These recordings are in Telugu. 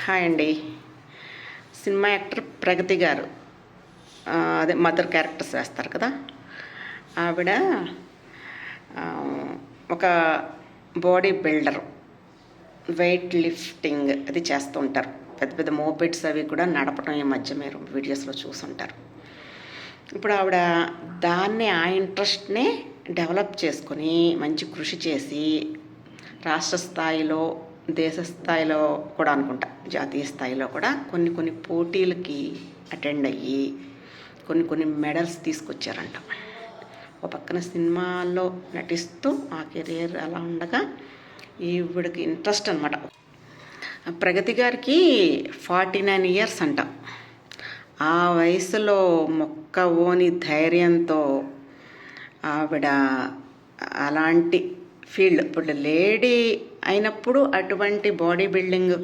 హాయ్ అండి. సినిమా యాక్టర్ ప్రగతి గారు అదే మదర్ క్యారెక్టర్స్ వేస్తారు కదా. ఆవిడ ఒక బాడీ బిల్డర్, వెయిట్ లిఫ్టింగ్ అది చేస్తూ ఉంటారు. పెద్ద పెద్ద మోపెడ్స్ అవి కూడా నడపడం ఈ మధ్య మీరు వీడియోస్లో చూసుంటారు. ఇప్పుడు ఆవిడ దాన్ని ఆ ఇంట్రెస్ట్నే డెవలప్ చేసుకొని మంచి కృషి చేసి రాష్ట్ర స్థాయిలో, దేశ స్థాయిలో కూడా అనుకుంటా, జాతీయ స్థాయిలో కూడా కొన్ని పోటీలకి అటెండ్ అయ్యి కొన్ని మెడల్స్ తీసుకొచ్చారంట. ఒక పక్కన సినిమాల్లో నటిస్తూ ఆ కెరీర్ అలా ఉండగా ఈవిడికి ఇంట్రెస్ట్ అనమాట. ప్రగతి గారికి 49 ఇయర్స్ అంట. ఆ వయసులో మొక్కవోని ధైర్యంతో ఆవిడ అలాంటి ఫీల్డ్, ఇప్పుడు లేడీ అయినప్పుడు అటువంటి body building,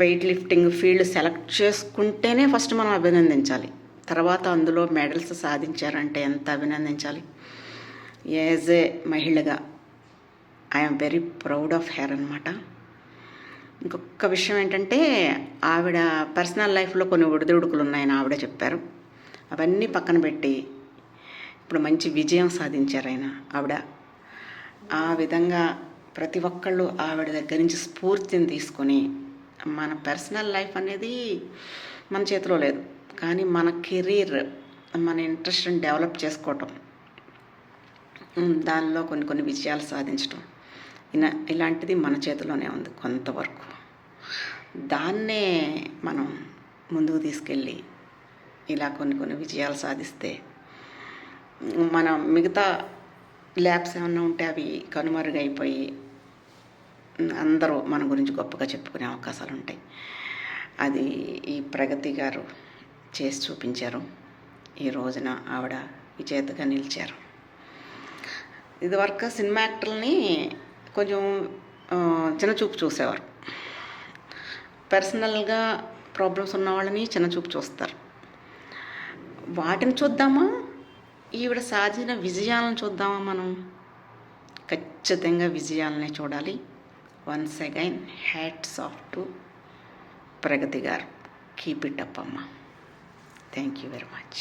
weight lifting field select చేసుకుంటేనే ఫస్ట్ మనం అభినందించాలి. తర్వాత అందులో మెడల్స్ సాధించారంటే ఎంత అభినందించాలి. యాజ్ ఏ మహిళగా I am very proud of her అనమాట. ఇంకొక విషయం ఏంటంటే, ఆవిడ పర్సనల్ లైఫ్లో కొన్ని ఒడిదుడుకులు ఉన్నాయని ఆవిడ చెప్పారు. అవన్నీ పక్కన పెట్టి ఇప్పుడు మంచి విజయం సాధించారు ఆవిడ. ఆ విధంగా ప్రతి ఒక్కళ్ళు ఆవిడ దగ్గర నుంచి స్ఫూర్తిని తీసుకొని, మన పర్సనల్ లైఫ్ అనేది మన చేతిలో లేదు, కానీ మన కెరీర్, మన ఇంట్రెస్ట్ని డెవలప్ చేసుకోవటం, దానిలో కొన్ని విజయాలు సాధించటం ఇలాంటిది మన చేతిలోనే ఉంది కొంతవరకు. దాన్నే మనం ముందుకు తీసుకెళ్ళి ఇలా కొన్ని విజయాలు సాధిస్తే మన మిగతా ల్యాబ్స్ ఏమన్నా ఉంటే అవి కనుమరుగైపోయి అందరూ మన గురించి గొప్పగా చెప్పుకునే అవకాశాలు ఉంటాయి. అది ఈ ప్రగతి గారు చేసి చూపించారు. ఈ రోజున ఆవిడ విజేతగా నిలిచారు. ఇదివరకు సినిమా యాక్టర్ని కొంచెం చిన్నచూపు చూసేవారు. పర్సనల్గా ప్రాబ్లమ్స్ ఉన్న వాళ్ళని చిన్నచూపు చూస్తారు. వాటిని చూద్దామా, ఈవిడ సాధించిన విజయాలను చూద్దామా? మనం ఖచ్చితంగా విజయాలనే చూడాలి. Once again hats off to Pragathi గారు. కీప్ ఇట్ అప్ అమ్మ. Thank you very much.